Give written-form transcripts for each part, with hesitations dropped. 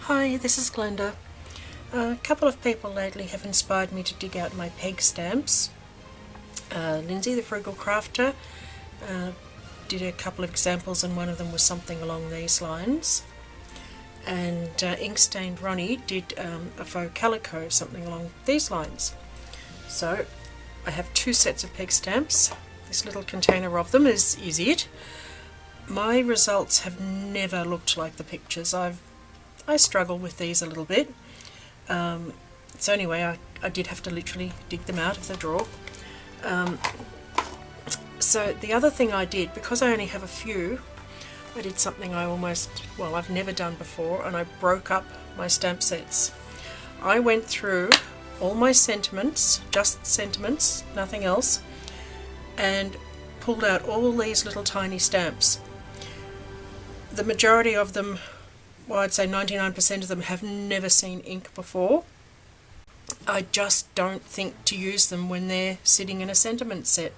Hi, this is Glenda. A couple of people lately have inspired me to dig out my peg stamps. Lindsay, the Frugal Crafter, did a couple of examples, and one of them was something along these lines. And Inkstained Ronnie did a faux calico, something along these lines. So I have two sets of peg stamps. This little container of them is it. My results have never looked like the pictures. I struggle with these a little bit. So anyway, I did have to literally dig them out of the drawer. So the other thing I did, because I only have a few, I did something I've never done before, and I broke up my stamp sets. I went through all my sentiments, just sentiments, nothing else, and pulled out all these little tiny stamps. The majority of them, well, I'd say 99% of them, have never seen ink before. I just don't think to use them when they're sitting in a sentiment set.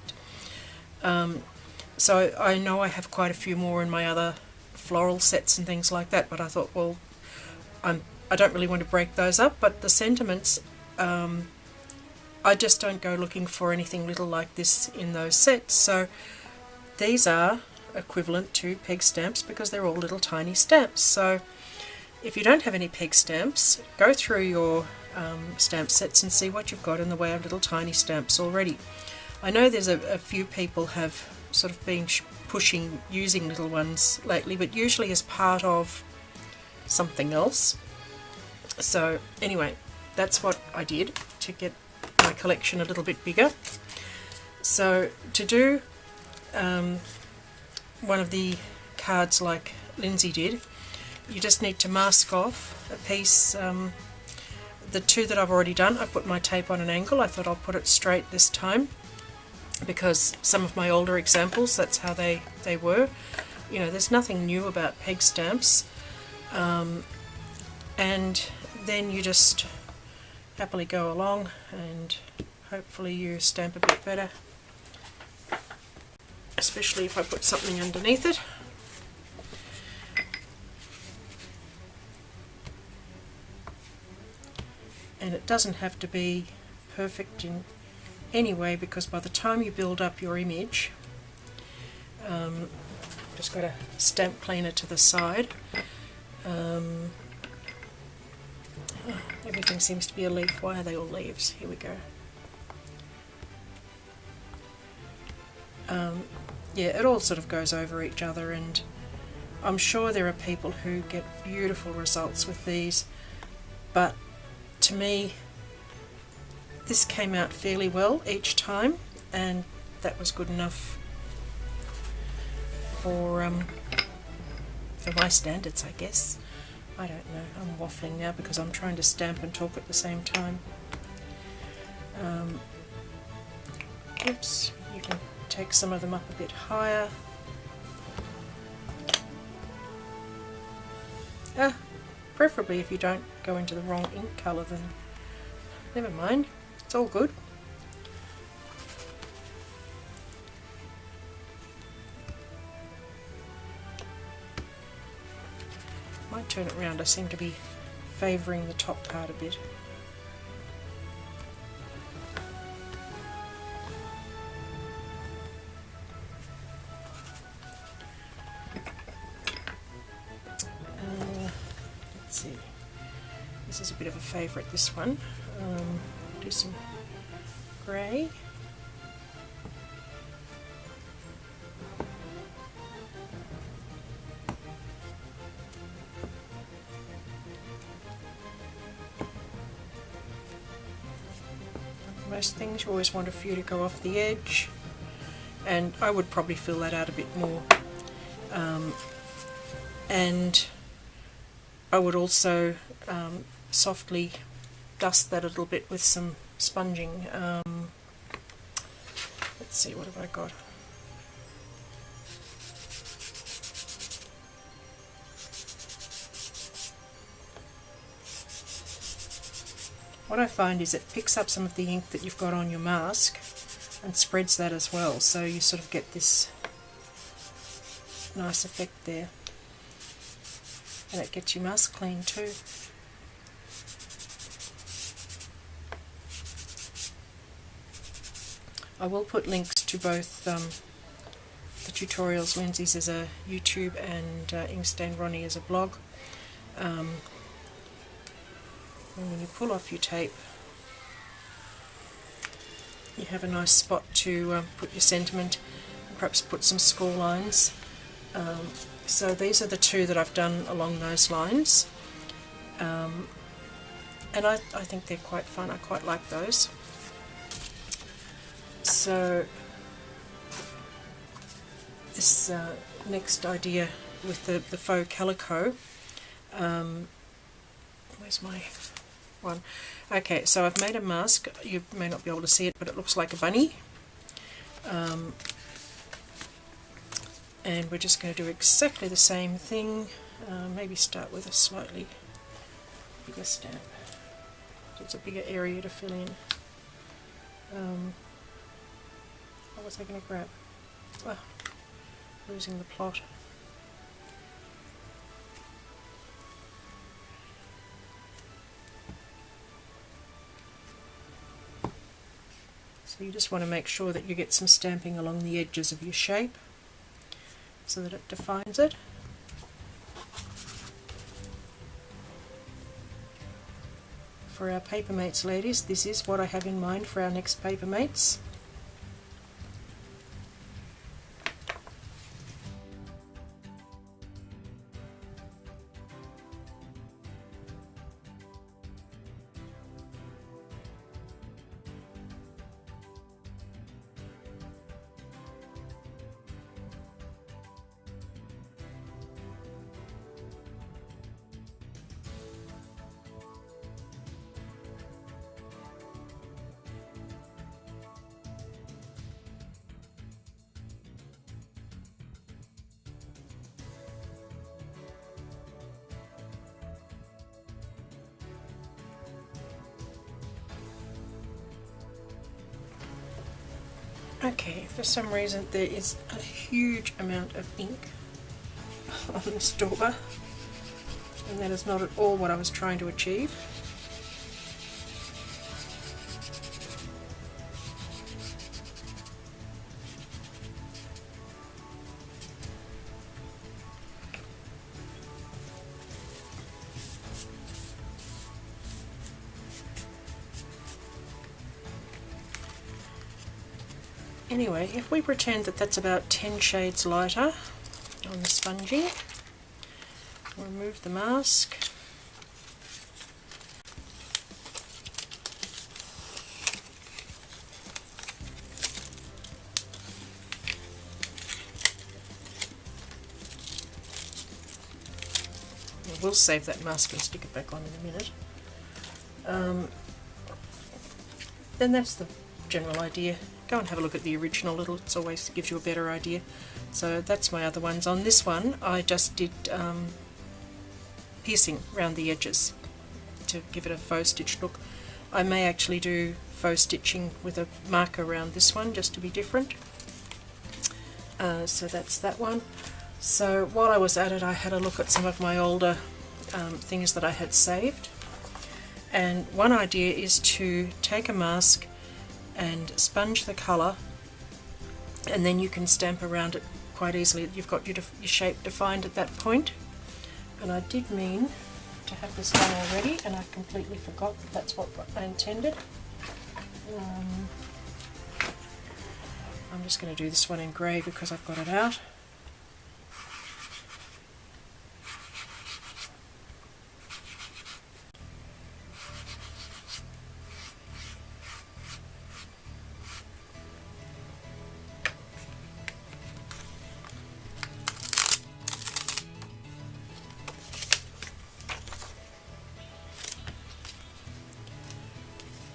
So I know I have quite a few more in my other floral sets and things like that, but I thought, well, I don't really want to break those up, but the sentiments, I just don't go looking for anything little like this in those sets. So these are equivalent to peg stamps because they're all little tiny stamps. So if you don't have any peg stamps, go through your stamp sets and see what you've got in the way of little tiny stamps already. I know there's a few people have sort of been pushing using little ones lately, but usually as part of something else. So anyway, that's what I did to get my collection a little bit bigger. So to do one of the cards like Lindsay did, you just need to mask off a piece. The two that I've already done, I put my tape on an angle. I thought I'll put it straight this time because some of my older examples, that's how they were. You know, there's nothing new about peg stamps. And then you just happily go along and hopefully you stamp a bit better, especially if I put something underneath it. And it doesn't have to be perfect in any way, because by the time you build up your image, just got a stamp cleaner to the side. Everything seems to be a leaf. Why are they all leaves? Here we go. Yeah, it all sort of goes over each other, and I'm sure there are people who get beautiful results with these, but to me this came out fairly well each time, and that was good enough for my standards, I guess. I don't know, I'm waffling now because I'm trying to stamp and talk at the same time. Oops, you can take some of them up a bit higher. Preferably if you don't go into the wrong ink colour, then never mind, it's all good. Might turn it around, I seem to be favouring the top part a bit. Let's see, this is a bit of a favourite, this one. Do some grey. Most things you always want a few to go off the edge, and I would probably fill that out a bit more. And I would also softly dust that a little bit with some sponging. Let's see, what have I got? What I find is it picks up some of the ink that you've got on your mask and spreads that as well, so you sort of get this nice effect there. and it gets your mask clean too. I will put links to both the tutorials. Lindsay's as a YouTube and Inkstand Ronnie as a blog. And when you pull off your tape, you have a nice spot to put your sentiment, and perhaps put some score lines. So these are the two that I've done along those lines, and I think they're quite fun. I quite like those. So this next idea with the faux calico, where's my one? Okay, so I've made a mask. You may not be able to see it, but it looks like a bunny. And we're just going to do exactly the same thing. Maybe start with a slightly bigger stamp. So it's a bigger area to fill in. What was I going to grab? Oh, losing the plot. So you just want to make sure that you get some stamping along the edges of your shape so that it defines it. For our Papermates ladies, this is what I have in mind for our next Papermates. Okay, for some reason there is a huge amount of ink on this dauber, and that is not at all what I was trying to achieve. Anyway, if we pretend that that's about 10 shades lighter on the sponging, we'll remove the mask. We'll save that mask and stick it back on in a minute. Then that's the general idea. Go and have a look at the original, it always gives you a better idea. So that's my other ones. On this one I just did piercing around the edges to give it a faux stitch look. I may actually do faux stitching with a marker around this one just to be different. So that's that one. So while I was at it, I had a look at some of my older things that I had saved, and one idea is to take a mask and sponge the colour, and then you can stamp around it quite easily. You've got your shape defined at that point. And I did mean to have this done already, and I completely forgot that that's what I intended. I'm just going to do this one in grey because I've got it out.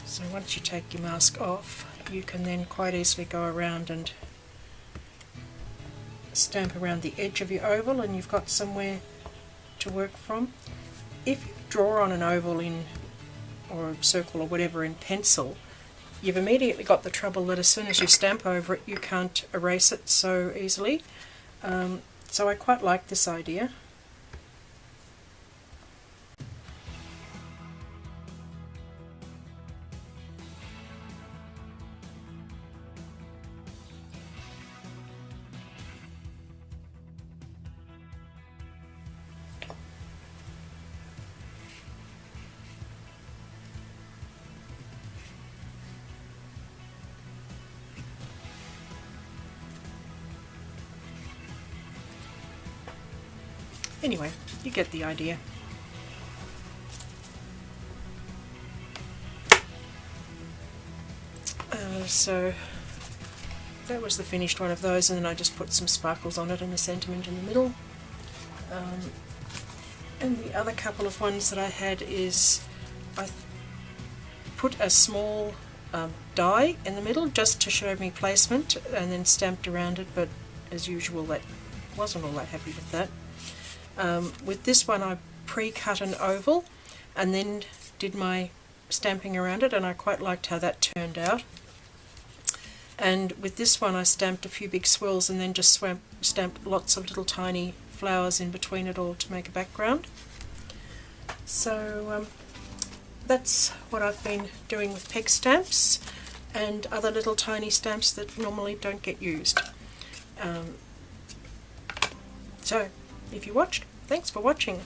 So once you take your mask off, you can then quite easily go around and stamp around the edge of your oval, and you've got somewhere to work from. If you draw on an oval or a circle or whatever in pencil, you've immediately got the trouble that as soon as you stamp over it, you can't erase it so easily. So I quite like this idea. Anyway, you get the idea. So that was the finished one of those, and then I just put some sparkles on it and a sentiment in the middle. And the other couple of ones that I had is I put a small die in the middle just to show me placement, and then stamped around it, but as usual that wasn't all that happy with that. With this one I pre-cut an oval and then did my stamping around it, and I quite liked how that turned out. And with this one I stamped a few big swirls and then just stamped lots of little tiny flowers in between it all to make a background. So that's what I've been doing with peg stamps and other little tiny stamps that normally don't get used. So if you watched, thanks for watching.